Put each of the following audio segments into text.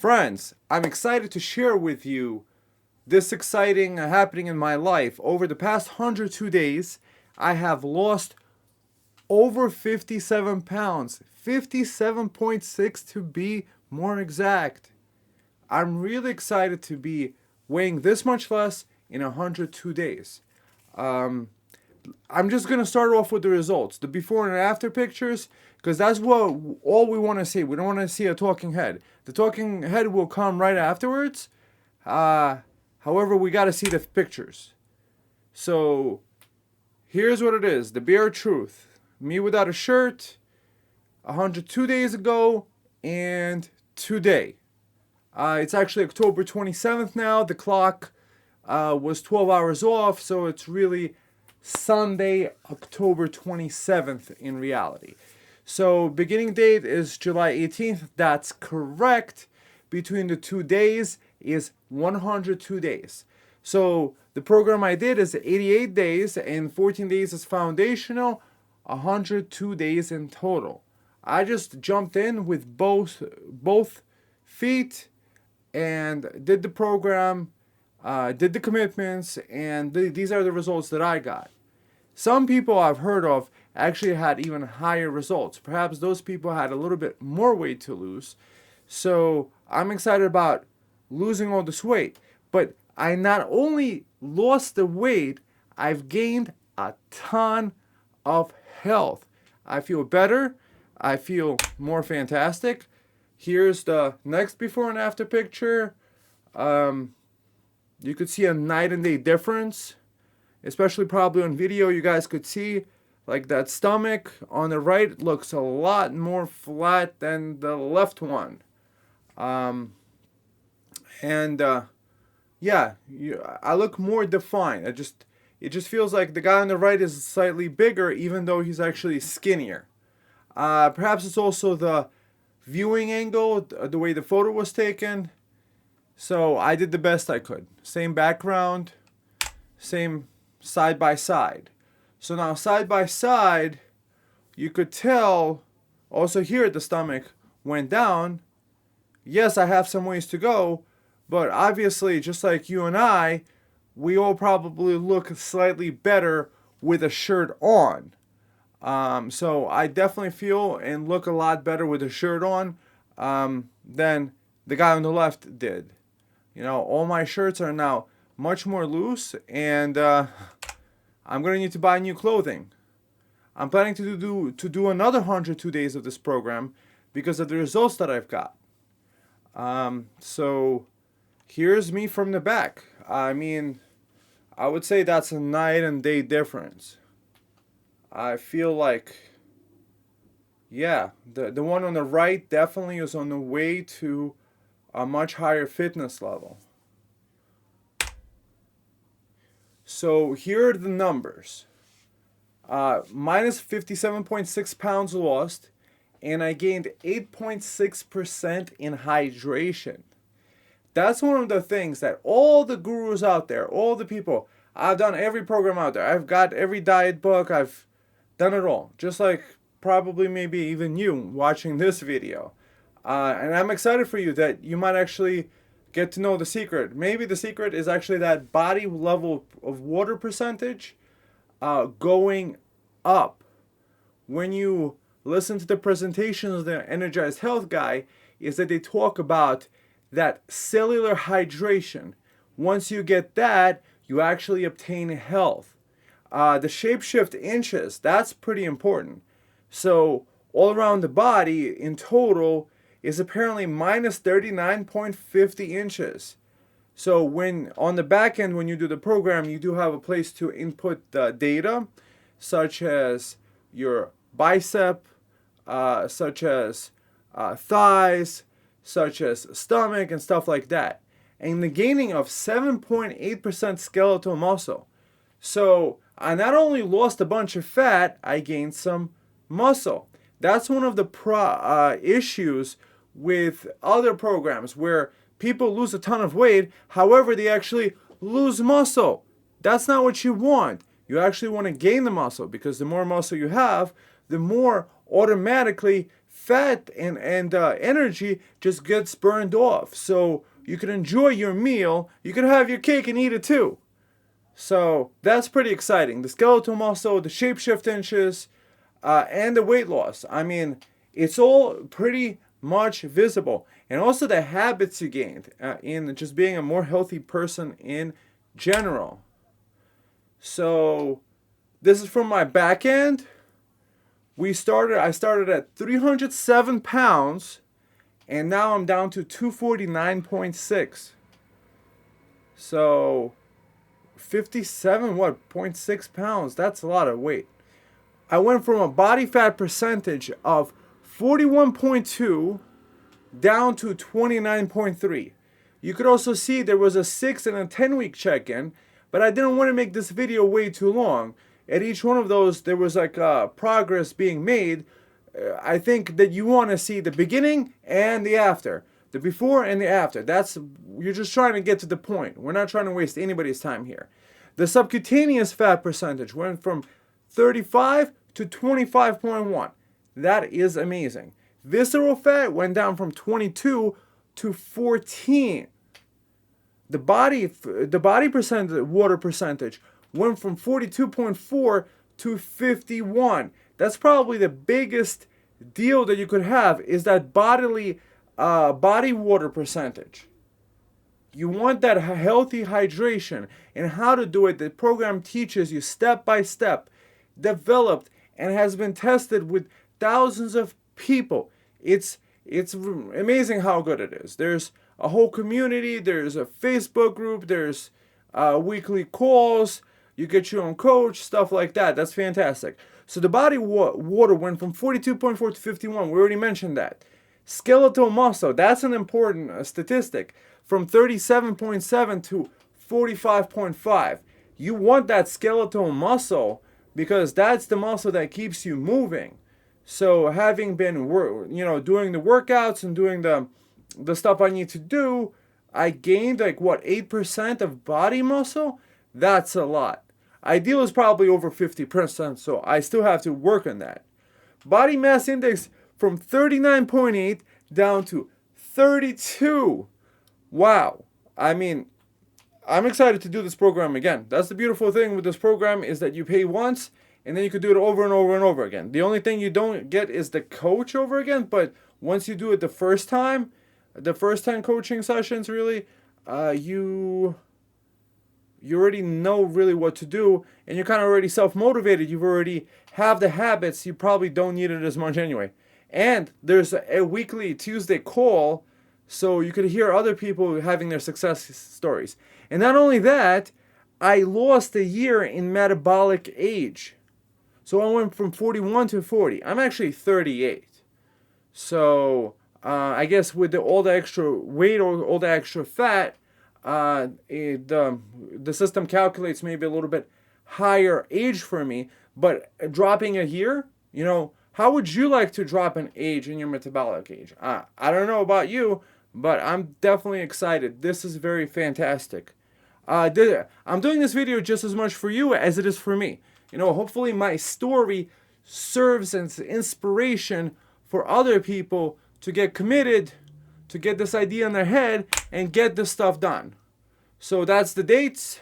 Friends, I'm excited to share with you this exciting happening in my life. Over the past 102 days, I have lost over 57 pounds, 57.6 to be more exact. I'm really excited to be weighing this much less in 102 days. I'm just going to start off with the results, the before and after pictures, because that's what all we want to see. We don't want to see a talking head. The talking head will come right afterwards. However, we got to see the pictures. So here's what it is, the bare truth. Me without a shirt, 102 days ago, and today. It's actually October 27th now. The clock was 12 hours off, so it's really Sunday, October 27th in reality. So beginning date is July 18th. That's correct. Between the 2 days is 102 days. So the program I did is 88 days and 14 days is foundational, 102 days in total. I just jumped in with both feet and did the program, did the commitments, and these are the results that I got. Some people I've heard of actually had even higher results. Perhaps those people had a little bit more weight to lose. So I'm excited about losing all this weight. But I not only lost the weight, I've gained a ton of health. I feel better. I feel more fantastic. Here's the next before and after picture. You could see a night and day difference, especially probably on video. You guys could see like that stomach on the right looks a lot more flat than the left one. I look more defined. It just feels like the guy on the right is slightly bigger, even though he's actually skinnier. Perhaps it's also the viewing angle, the way the photo was taken. So I did the best I could. Same background, same side by side. So now side by side, you could tell, also here the stomach went down. Yes, I have some ways to go, but obviously, just like you and I, we all probably look slightly better with a shirt on. So I definitely feel and look a lot better with a shirt on than the guy on the left did. You know, all my shirts are now much more loose, and I'm going to need to buy new clothing. I'm planning to do another 102 days of this program because of the results that I've got. So here's me from the back. I mean, I would say that's a night and day difference. I feel like, yeah, the one on the right definitely is on the way to a much higher fitness level. So here are the numbers. Minus 57.6 pounds lost, and I gained 8.6% in hydration. That's one of the things that all the gurus out there, all the people, I've done every program out there. I've got every diet book. I've done it all. Just like probably maybe even you watching this video. And I'm excited for you that you might actually get to know the secret. Maybe the secret is actually that body level of water percentage going up. When you listen to the presentations of the Energized Health guy, is that they talk about that cellular hydration. Once you get that, you actually obtain health. The shapeshift inches, that's pretty important. So all around the body in total is apparently minus 39.50 inches. So when on the back end, when you do the program, you do have a place to input the data, such as your bicep, such as thighs, such as stomach and stuff like that. And the gaining of 7.8% skeletal muscle. So I not only lost a bunch of fat, I gained some muscle. That's one of the issues with other programs where people lose a ton of weight, however, they actually lose muscle. That's not what you want. You actually want to gain the muscle, because the more muscle you have, the more automatically fat and energy just gets burned off. So you can enjoy your meal. You can have your cake and eat it too. So that's pretty exciting. The skeletal muscle, the shapeshift inches, and the weight loss. I mean, it's all pretty much visible. And also the habits you gained in just being a more healthy person in general. So this is from my back end. I started at 307 pounds, and now I'm down to 249.6. So 57, 0.6 pounds. That's a lot of weight. I went from a body fat percentage of 41.2 down to 29.3. You could also see there was a 6 and a 10-week check-in, but I didn't want to make this video way too long. At each one of those, there was like progress being made. I think that you want to see the beginning and the after. The before and the after. You're just trying to get to the point. We're not trying to waste anybody's time here. The subcutaneous fat percentage went from 35 to 25.1. That is amazing. Visceral fat went down from 22 to 14. The body percentage, water percentage went from 42.4 to 51. That's probably the biggest deal that you could have, is that body water percentage. You want that healthy hydration, and how to do it. The program teaches you step by step, developed and has been tested with thousands of people. It's amazing how good it is. There's a whole community. There's a Facebook group. There's weekly calls. You get your own coach, stuff like that. That's fantastic. So the body water went from 42.4 to 51. We already mentioned that. Skeletal muscle, that's an important statistic, from 37.7 to 45.5. You want that skeletal muscle because that's the muscle that keeps you moving. So having been doing the workouts and doing the stuff I need to do, I gained 8% of body muscle. That's a lot. Ideal is probably over 50%, so I still have to work on that. Body mass index from 39.8 down to 32. Wow. I mean, I'm excited to do this program again. That's the beautiful thing with this program, is that you pay once and then you could do it over and over and over again. The only thing you don't get is the coach over again, but once you do it the first time coaching sessions, really, you already know really what to do, and you're kind of already self-motivated. You already have the habits. You probably don't need it as much anyway. And there's a weekly Tuesday call, so you could hear other people having their success stories. And not only that, I lost a year in metabolic age. So I went from 41 to 40. I'm actually 38. So I guess with all the extra weight or all the extra fat, the system calculates maybe a little bit higher age for me. But dropping a year, how would you like to drop an age in your metabolic age? I don't know about you, but I'm definitely excited. This is very fantastic. I'm doing this video just as much for you as it is for me. Hopefully my story serves as inspiration for other people to get committed, to get this idea in their head, and get this stuff done. So that's the dates,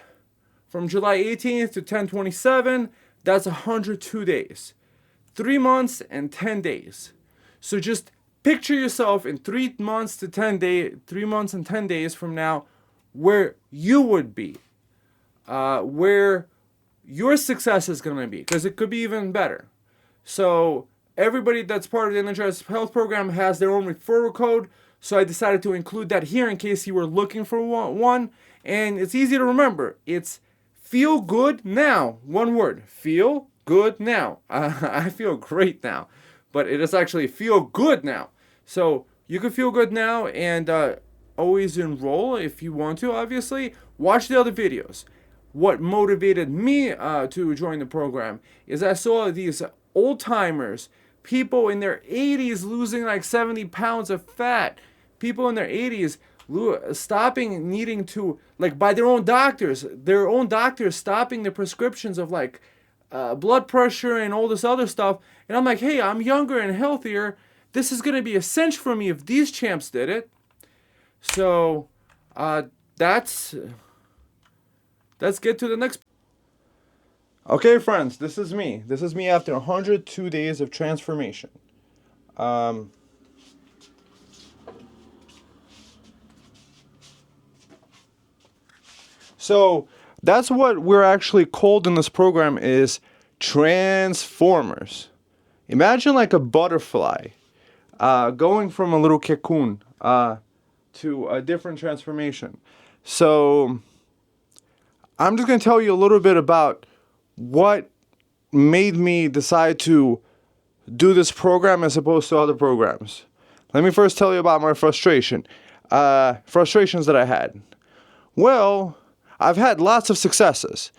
from July 18th to 10/27. That's 102 days. 3 months and 10 days. So just picture yourself in 3 months and 10 days from now, where you would be, where your success is going to be, because it could be even better. So everybody that's part of the Energized Health Program has their own referral code. So I decided to include that here in case you were looking for one. And it's easy to remember. It's Feel Good Now. One word. Feel Good Now. I feel great now. But it is actually Feel Good Now. So you can feel good now, and always enroll if you want to, obviously. Watch the other videos. What motivated me to join the program is I saw these old-timers, people in their 80s losing like 70 pounds of fat. People in their 80s stopping needing to, by their own doctors stopping the prescriptions of blood pressure and all this other stuff. And I'm like, hey, I'm younger and healthier, this is going to be a cinch for me if these champs did it. So let's get to the next. Okay, friends, this is me. This is me after 102 days of transformation. So that's what we're actually called in this program is transformers. Imagine like a butterfly going from a little cocoon to a different transformation. So I'm just going to tell you a little bit about what made me decide to do this program as opposed to other programs. Let me first tell you about my frustrations that I had. Well, I've had lots of successes.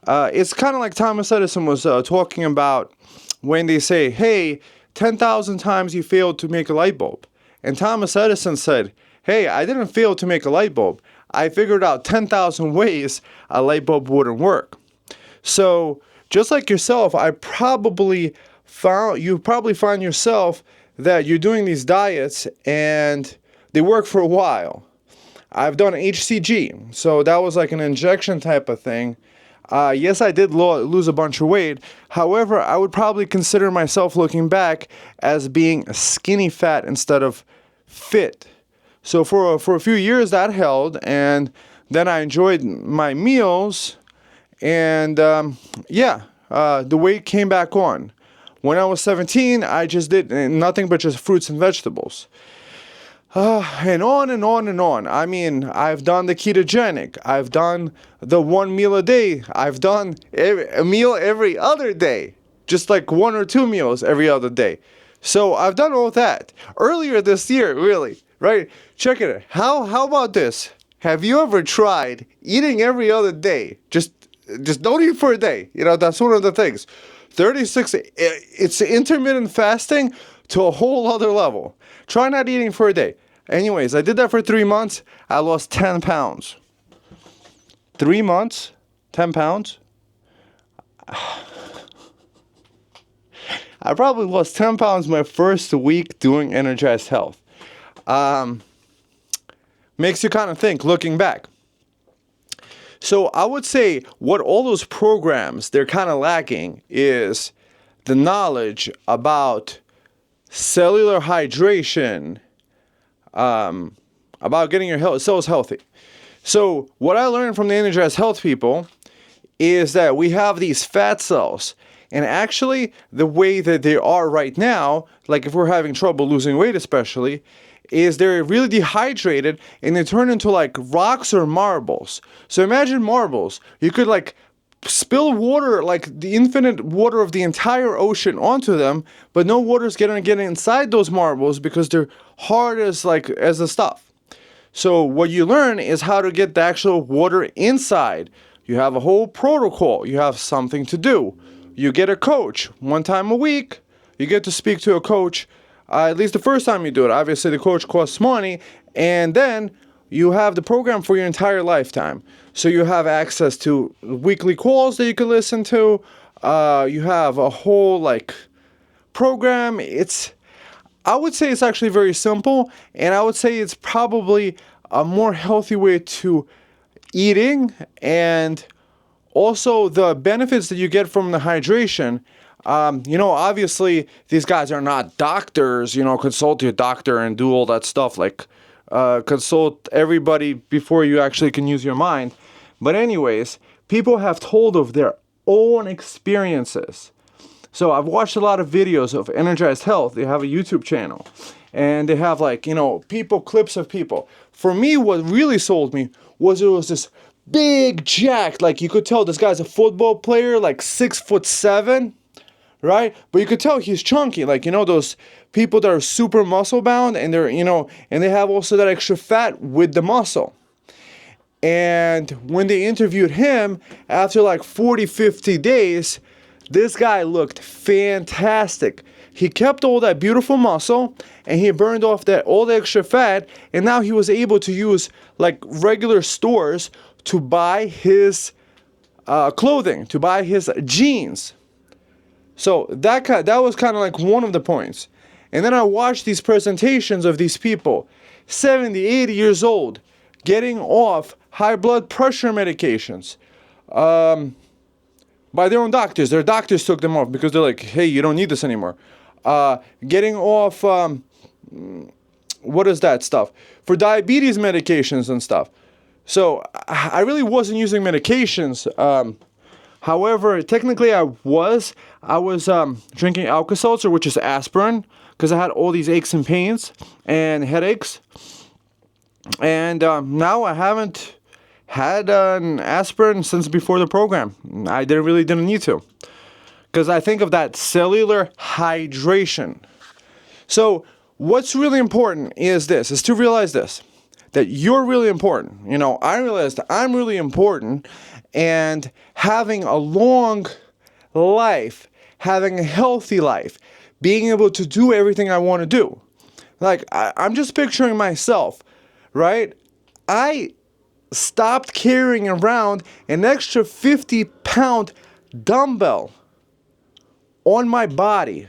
It's kind of like Thomas Edison was talking about when they say, hey, 10,000 times you failed to make a light bulb. And Thomas Edison said, hey, I didn't fail to make a light bulb. I figured out 10,000 ways a light bulb wouldn't work. So just like yourself, you probably find yourself that you're doing these diets and they work for a while. I've done HCG, so that was like an injection type of thing. Yes, I did lose a bunch of weight. However, I would probably consider myself looking back as being skinny fat instead of fit. So for a few years that held, and then I enjoyed my meals, and the weight came back on. When I was 17, I just did nothing but just fruits and vegetables. And on and on and on. I mean, I've done the ketogenic. I've done the 1 meal a day. I've done a meal every other day. Just like 1 or 2 meals every other day. So I've done all that. Earlier this year, really, right? Check it out. How about this? Have you ever tried eating every other day? Just don't eat for a day. You know, that's one of the things. 36, it's intermittent fasting to a whole other level. Try not eating for a day. Anyways, I did that for 3 months. I lost 10 pounds. 3 months, 10 pounds. I probably lost 10 pounds my first week doing Energized Health. Makes you kind of think, looking back. So I would say what all those programs, they're kind of lacking is the knowledge about cellular hydration, about getting your cells healthy. So what I learned from the Energized Health people is that we have these fat cells. And actually, the way that they are right now, like if we're having trouble losing weight especially, is they're really dehydrated and they turn into like rocks or marbles. So imagine marbles. You could like spill water, like the infinite water of the entire ocean onto them, but no water's gonna get inside those marbles because they're hard as the stuff. So what you learn is how to get the actual water inside. You have a whole protocol. You have something to do. You get a coach 1 time a week. You get to speak to a coach at least the first time you do it. Obviously, the coach costs money. And then you have the program for your entire lifetime. So you have access to weekly calls that you can listen to. You have a whole program. I would say it's actually very simple. And I would say it's probably a more healthy way to eating, and also the benefits that you get from the hydration. Obviously these guys are not doctors, consult your doctor and do all that stuff, consult everybody before you actually can use your mind. But anyways, people have told of their own experiences. So I've watched a lot of videos of Energized Health. They have a YouTube channel and they have clips of people. For me, what really sold me was it was this big jack, you could tell this guy's a football player, 6'7", right? But you could tell he's chunky, those people that are super muscle bound and they're, and they have also that extra fat with the muscle. And when they interviewed him after 40, 50 days, this guy looked fantastic. He kept all that beautiful muscle and he burned off all the extra fat, and now he was able to use regular stores to buy his clothing, to buy his jeans. So that was kind of one of the points. And then I watched these presentations of these people, 70, 80 years old, getting off high blood pressure medications by their own doctors. Their doctors took them off because they're like, hey, you don't need this anymore. Getting off, what is that stuff? For diabetes medications and stuff. So I really wasn't using medications. However, technically I was drinking Alka-Seltzer, which is aspirin, because I had all these aches and pains and headaches. And now I haven't had an aspirin since before the program. I didn't need to, because I think of that cellular hydration. So what's really important is to realize this, that you're really important. You know, I realized I'm really important, and having a long life, having a healthy life, being able to do everything I want to do. Like, I'm just picturing myself, right? I stopped carrying around an extra 50-pound dumbbell on my body.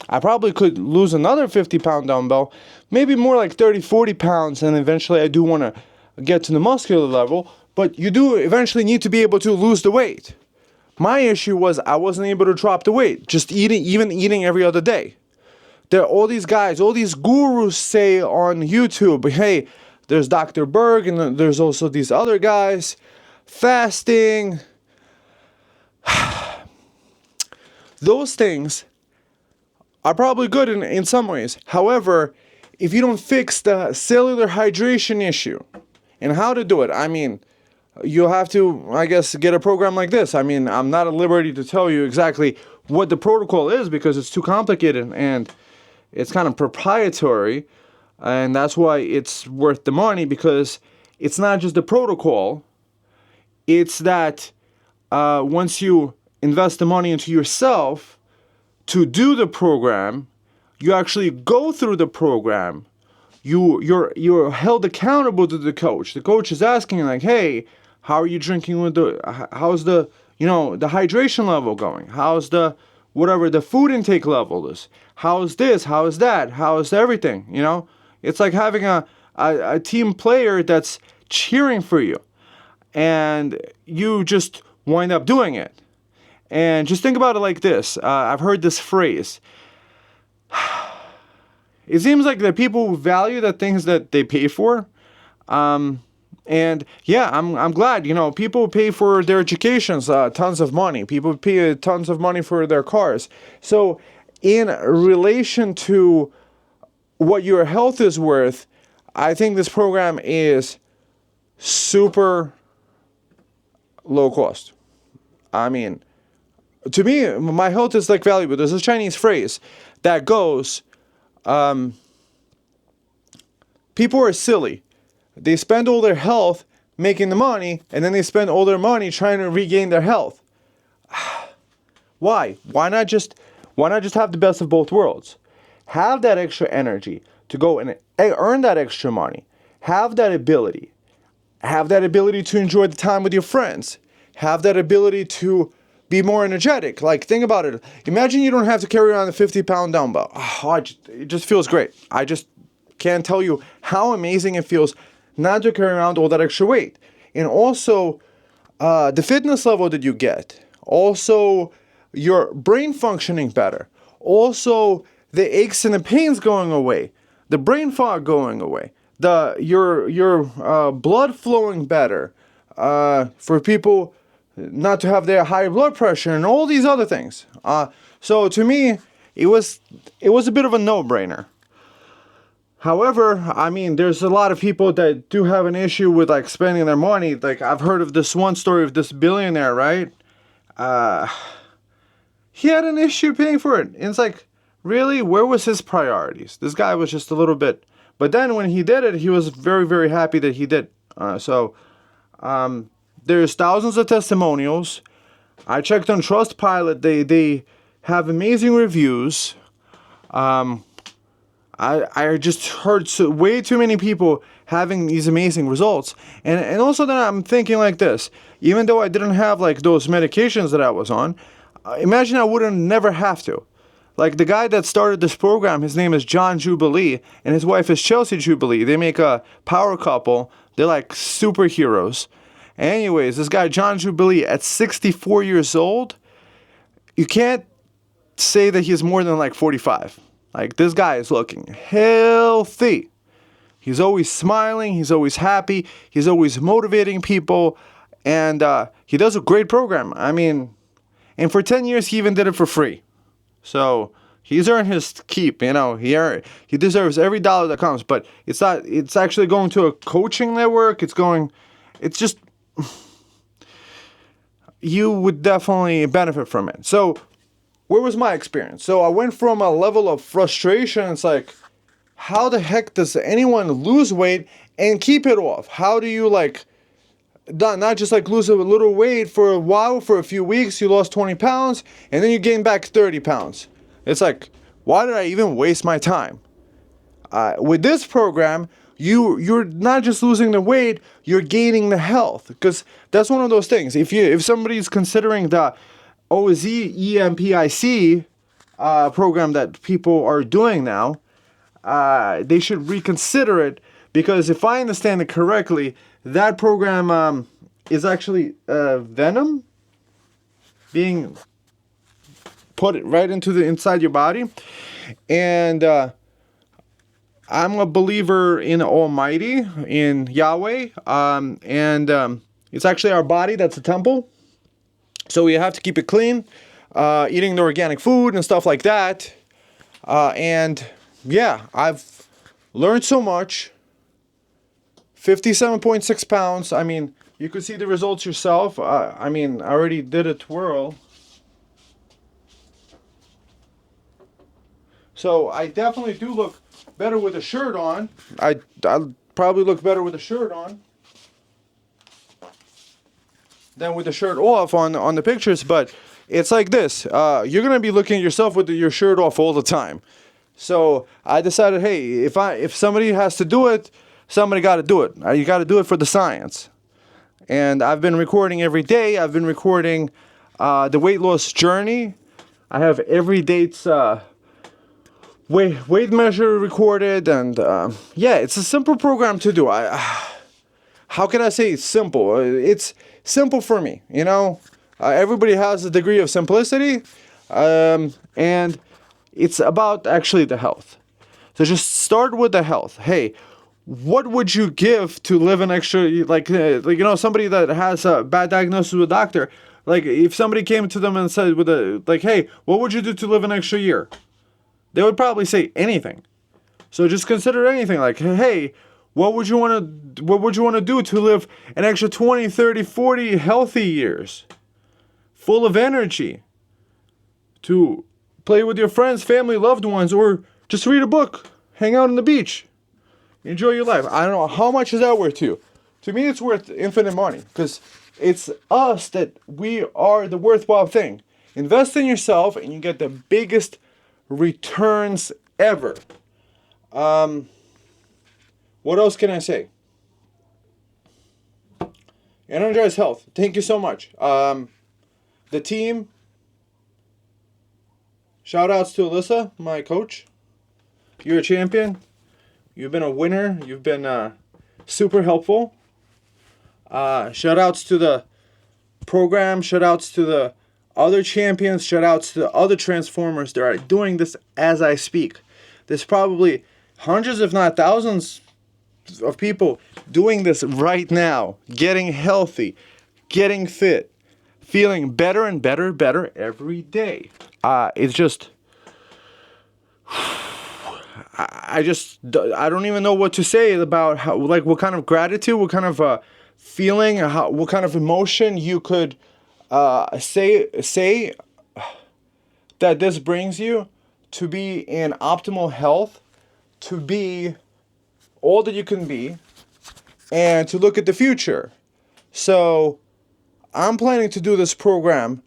I probably could lose another 50-pound dumbbell, maybe more like 30, 40 pounds, and eventually I do want to get to the muscular level, but you do eventually need to be able to lose the weight. My issue was I wasn't able to drop the weight, just eating every other day. There are all these guys, all these gurus say on YouTube, hey, there's Dr. Berg, and there's also these other guys, fasting. Those things are probably good in some ways. However, if you don't fix the cellular hydration issue and how to do it, I mean, you'll have to, I guess, get a program like this. I mean, I'm not at liberty to tell you exactly what the protocol is because it's too complicated and it's kind of proprietary, and that's why it's worth the money, because it's not just the protocol. It's that once you invest the money into yourself to do the program, you actually go through the program. You're held accountable to the coach. The coach is asking, like, hey, how are you drinking how's the hydration level going? How's the food intake level is? How's this? How is that? How is everything? You know, it's like having a team player that's cheering for you, and you just wind up doing it. And just think about it like this. I've heard this phrase. It seems like that people value the things that they pay for. And yeah, I'm glad, people pay for their educations, tons of money. People pay tons of money for their cars. So in relation to what your health is worth, I think this program is super low cost. I mean, to me, my health is like valuable. There's a Chinese phrase that goes, people are silly. They spend all their health making the money, and then they spend all their money trying to regain their health. Why? Why not just have the best of both worlds? Have that extra energy to go and earn that extra money. Have that ability. Have that ability to enjoy the time with your friends. Have that ability to be more energetic. Like, think about it. Imagine you don't have to carry around a 50-pound dumbbell. It just feels great. I just can't tell you how amazing it feels not to carry around all that extra weight. And also, the fitness level that you get. Also, your brain functioning better. Also, the aches and the pains going away. The brain fog going away. Your blood flowing better. For people not to have their high blood pressure and all these other things. So to me, it was a bit of a no-brainer. However, I mean, there's a lot of people that do have an issue with like spending their money. Like, I've heard of this one story of this billionaire, right? He had an issue paying for it. And it's like, really? Where was his priorities? This guy was just a little bit. But then when he did it, he was very, very happy that he did. There's thousands of testimonials. I checked on Trustpilot. They have amazing reviews. I just heard way too many people having these amazing results. And also then I'm thinking like this, even though I didn't have like those medications that I was on, imagine I wouldn't never have to. Like the guy that started this program, his name is John Jubilee, and his wife is Chelsea Jubilee. They make a power couple. They're like superheroes. Anyways, this guy John Jubilee at 64 years old, you can't say that he's more than like 45. Like this guy is looking healthy. He's always smiling. He's always happy. He's always motivating people. And he does a great program. I mean, and for 10 years, he even did it for free. So he's earned his keep, you know. He deserves every dollar that comes. But it's not. It's actually going to a coaching network. It's just, you would definitely benefit from it. So where was my experience? So I went from a level of frustration. It's like, how the heck does anyone lose weight and keep it off? How do you like, not just like lose a little weight for a while, for a few weeks, you lost 20 pounds, and then you gain back 30 pounds. It's like, why did I even waste my time? With this program, you're not just losing the weight, you're gaining the health. Because that's one of those things. If somebody's considering the OZEMPIC program that people are doing now, they should reconsider it, because if I understand it correctly, that program is actually venom being put right into the inside your body. And I'm a believer in Almighty, in Yahweh, and it's actually our body that's a temple. So we have to keep it clean, eating the organic food and stuff like that. And yeah, I've learned so much. 57.6 pounds. I mean, you could see the results yourself. I mean, I already did a twirl. So I definitely do look better with a shirt on. I'll probably look better with a shirt on than with the shirt off on the pictures. But it's like this. You're going to be looking at yourself with your shirt off all the time. So I decided, hey, if somebody has to do it, somebody got to do it. You got to do it for the science. And I've been recording every day. I've been recording the weight loss journey. I have every date's weight measure recorded. And yeah, it's a simple program to do. How can I say it's simple? It's simple for me, you know. Everybody has a degree of simplicity. And it's about actually the health. So just start with the health. Hey, what would you give to live an extra, like you know, somebody that has a bad diagnosis with a doctor, like if somebody came to them and said hey, what would you do to live an extra year? They would probably say anything. So just consider anything, like, hey, what would you want to do to live an extra 20, 30, 40 healthy years, full of energy, to play with your friends, family, loved ones, or just read a book, hang out on the beach. Enjoy your life. I don't know, how much is that worth to you? To me, it's worth infinite money, because it's us that we are the worthwhile thing. Invest in yourself and you get the biggest returns ever. What else can I say? Energized Health. Thank you so much. The team. Shout outs to Alyssa, my coach. You're a champion. You've been a winner. You've been super helpful. Shout outs to the program. Shout outs to the other champions. Shout outs to the other transformers that are doing this as I speak. There's probably hundreds, if not thousands, of people doing this right now. Getting healthy. Getting fit. Feeling better and better every day. It's just... I don't even know what to say about how, like, what kind of gratitude, what kind of feeling, what kind of emotion you could say that this brings you to be in optimal health, to be all that you can be, and to look at the future. So I'm planning to do this program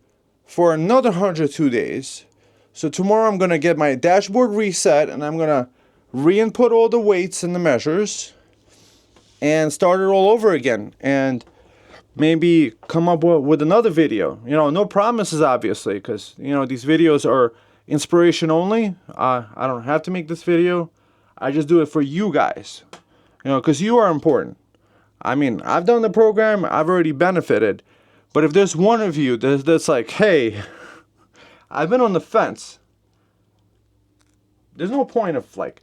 for another 102 days. So tomorrow I'm going to get my dashboard reset, and I'm going to re-input all the weights and the measures and start it all over again, and maybe come up with another video. You know, no promises, obviously, because, you know, these videos are inspiration only. I don't have to make this video. I just do it for you guys, you know, because you are important. I mean, I've done the program, I've already benefited. But if there's one of you that's like, hey, I've been on the fence, there's no point of, like,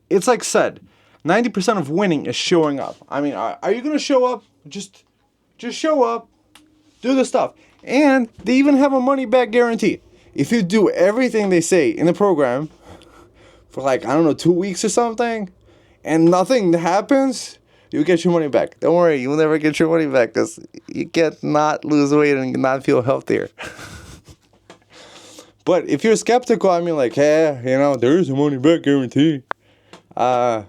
it's like said, 90% of winning is showing up. I mean, are you going to show up? Just show up, do the stuff. And they even have a money back guarantee. If you do everything they say in the program for, like, I don't know, 2 weeks or something, and nothing happens, you get your money back. Don't worry, you'll never get your money back, because you can't not lose weight and not feel healthier. But if you're skeptical, I mean, like, hey, you know, there is a money back guarantee. I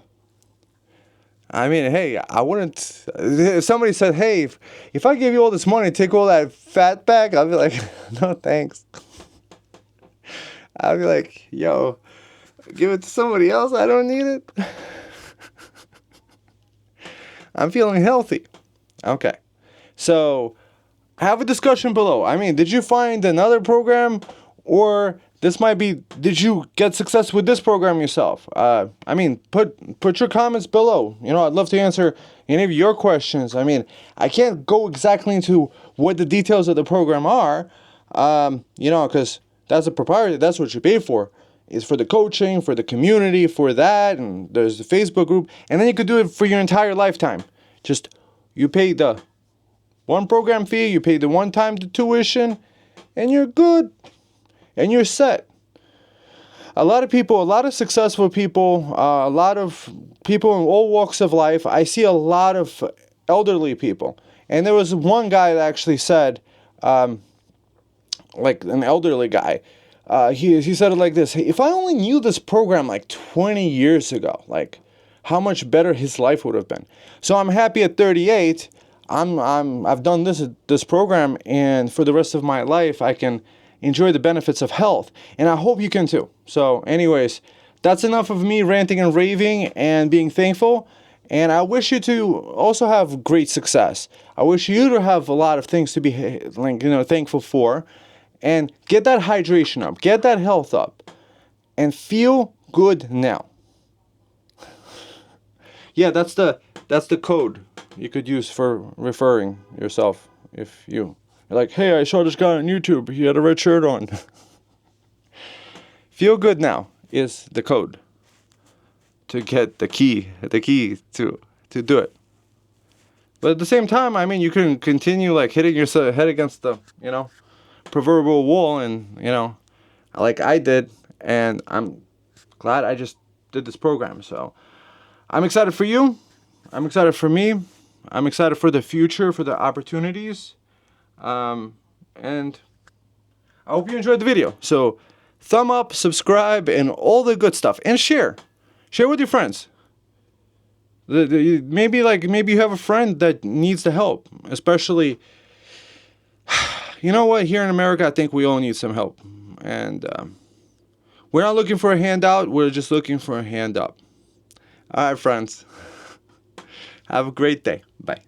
mean, hey, I wouldn't. If somebody said, hey, if I give you all this money, take all that fat back, I'll be like, no, thanks. I'll be like, yo, give it to somebody else. I don't need it. I'm feeling healthy. Okay. So have a discussion below. I mean, did you find another program, or this might be, did you get success with this program yourself? I mean, put your comments below. You know, I'd love to answer any of your questions. I mean, I can't go exactly into what the details of the program are, you know, because that's a proprietary. That's what you pay for. Is for the coaching, for the community, for that, and there's the Facebook group, and then you could do it for your entire lifetime. Just, you pay the one program fee, you pay the one time the tuition, and you're good, and you're set. A lot of people, a lot of successful people, a lot of people in all walks of life. I see a lot of elderly people, and there was one guy that actually said, like an elderly guy, he said it like this: hey, if I only knew this program like 20 years ago, like how much better his life would have been. So I'm happy at 38. I've done this program, and for the rest of my life I can enjoy the benefits of health, and I hope you can too. So anyways, that's enough of me ranting and raving and being thankful. And I wish you to also have great success. I wish you to have a lot of things to be, like, you know, thankful for. And get that hydration up, get that health up, and feel good now. Yeah, that's the code you could use for referring yourself. If you're like, hey, I saw this guy on YouTube, he had a red shirt on. Feel good now is the code to get the key to do it. But at the same time, I mean, you can continue like hitting your head against the, you know, proverbial wall, and, you know, like I did, and I'm glad I just did this program. So I'm excited for you, I'm excited for me, I'm excited for the future, for the opportunities, and I hope you enjoyed the video. So thumb up, subscribe, and all the good stuff, and share with your friends. Maybe you have a friend that needs the help, especially. You know what? Here in America, I think we all need some help. And we're not looking for a handout. We're just looking for a hand up. All right, friends. Have a great day. Bye.